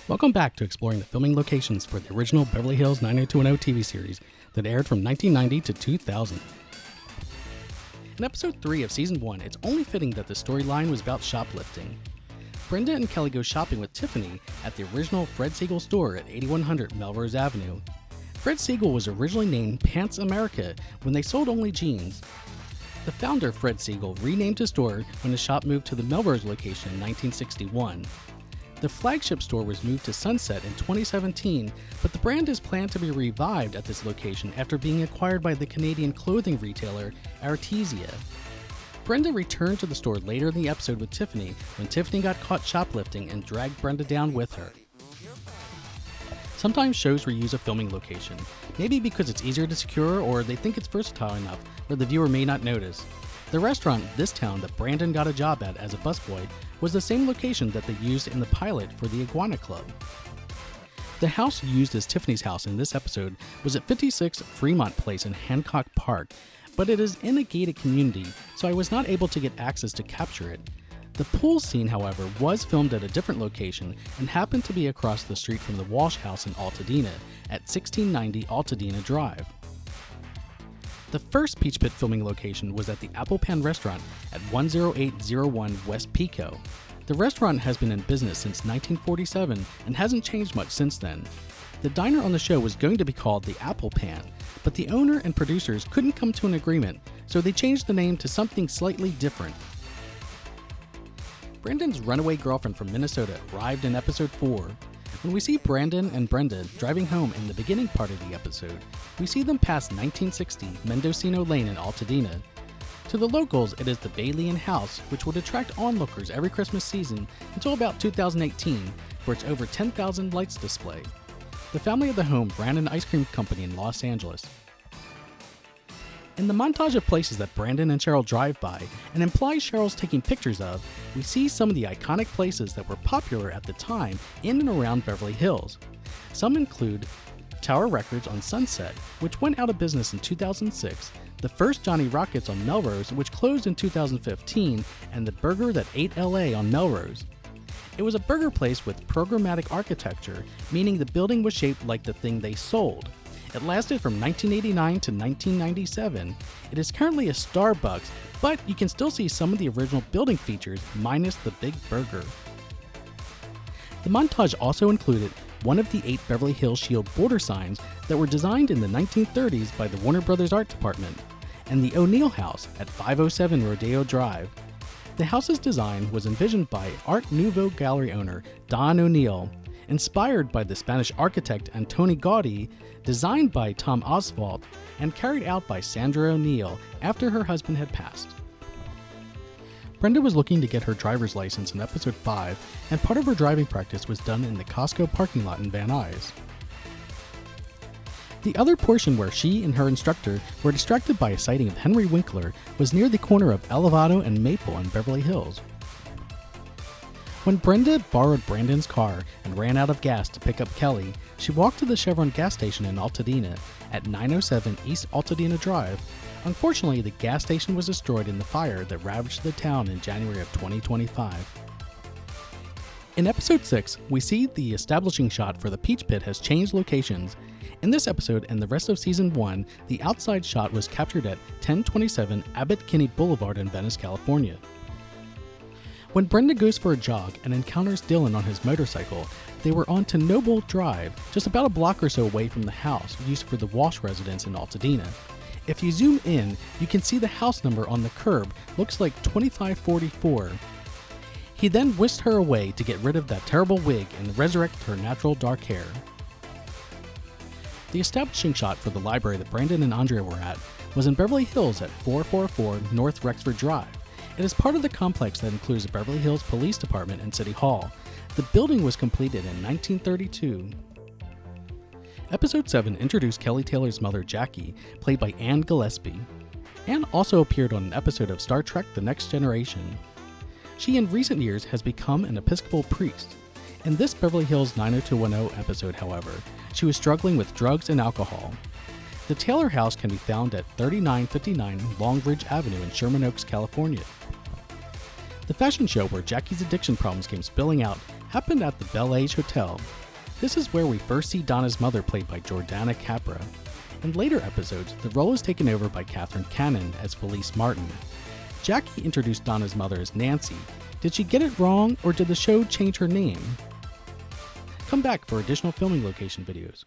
Welcome back to exploring the filming locations for the original Beverly Hills 90210 TV series that aired from 1990 to 2000. In episode 3 of season 1, it's only fitting that the storyline was about shoplifting. Brenda and Kelly go shopping with Tiffany at the original Fred Segal store at 8100 Melrose Avenue. Fred Segal was originally named Pants America when they sold only jeans. The founder, Fred Segal, renamed his store when the shop moved to the Melrose location in 1961. The flagship store was moved to Sunset in 2017, but the brand is planned to be revived at this location after being acquired by the Canadian clothing retailer Artesia. Brenda returned to the store later in the episode with Tiffany when Tiffany got caught shoplifting and dragged Brenda down with her. Sometimes shows reuse a filming location, maybe because it's easier to secure or they think it's versatile enough where the viewer may not notice. The restaurant in this town that Brandon got a job at as a busboy was the same location that they used in the pilot for the Iguana Club. The house used as Tiffany's house in this episode was at 56 Fremont Place in Hancock Park, but it is in a gated community, so I was not able to get access to capture it. The pool scene, however, was filmed at a different location and happened to be across the street from the Walsh House in Altadena at 1690 Altadena Drive. The first Peach Pit filming location was at the Apple Pan restaurant at 10801 West Pico. The restaurant has been in business since 1947 and hasn't changed much since then. The diner on the show was going to be called the Apple Pan, but the owner and producers couldn't come to an agreement, so they changed the name to something slightly different. Brandon's runaway girlfriend from Minnesota arrived in episode 4. When we see Brandon and Brenda driving home in the beginning part of the episode, we see them pass 1960 Mendocino Lane in Altadena. To the locals, it is the Bailey house, which would attract onlookers every Christmas season until about 2018 for its over 10,000 lights display. The family of the home ran an ice cream company in Los Angeles. In the montage of places that Brandon and Cheryl drive by and implies Cheryl's taking pictures of, we see some of the iconic places that were popular at the time in and around Beverly Hills. Some include Tower Records on Sunset, which went out of business in 2006, the first Johnny Rockets on Melrose, which closed in 2015, and the Burger That Ate LA on Melrose. It was a burger place with programmatic architecture, meaning the building was shaped like the thing they sold. It lasted from 1989 to 1997. It is currently a Starbucks, but you can still see some of the original building features minus the big burger. The montage also included one of the 8 Beverly Hills Shield border signs that were designed in the 1930s by the Warner Brothers Art Department, and the O'Neill House at 507 Rodeo Drive. The house's design was envisioned by Art Nouveau gallery owner Don O'Neill, inspired by the Spanish architect Antoni Gaudí, designed by Tom Oswalt, and carried out by Sandra O'Neill after her husband had passed. Brenda was looking to get her driver's license in episode 5, and part of her driving practice was done in the Costco parking lot in Van Nuys. The other portion where she and her instructor were distracted by a sighting of Henry Winkler was near the corner of Elevado and Maple in Beverly Hills. When Brenda borrowed Brandon's car and ran out of gas to pick up Kelly, she walked to the Chevron gas station in Altadena at 907 East Altadena Drive. Unfortunately, the gas station was destroyed in the fire that ravaged the town in January of 2025. In episode 6, we see the establishing shot for the Peach Pit has changed locations. In this episode and the rest of season 1, the outside shot was captured at 1027 Abbott Kinney Boulevard in Venice, California. When Brenda goes for a jog and encounters Dylan on his motorcycle, they were on to Noble Drive, just about a block or so away from the house used for the Walsh residence in Altadena. If you zoom in, you can see the house number on the curb looks like 2544. He then whisked her away to get rid of that terrible wig and resurrect her natural dark hair. The establishing shot for the library that Brandon and Andrea were at was in Beverly Hills at 444 North Rexford Drive. It is part of the complex that includes the Beverly Hills Police Department and City Hall. The building was completed in 1932. Episode 7 introduced Kelly Taylor's mother, Jackie, played by Anne Gillespie. Anne also appeared on an episode of Star Trek The Next Generation. She in recent years has become an Episcopal priest. In this Beverly Hills 90210 episode, however, she was struggling with drugs and alcohol. The Taylor house can be found at 3959 Long Ridge Avenue in Sherman Oaks, California. The fashion show where Jackie's addiction problems came spilling out happened at the Bel Age Hotel. This is where we first see Donna's mother, played by Jordana Capra. In later episodes, the role is taken over by Catherine Cannon as Felice Martin. Jackie introduced Donna's mother as Nancy. Did she get it wrong, or did the show change her name? Come back for additional filming location videos.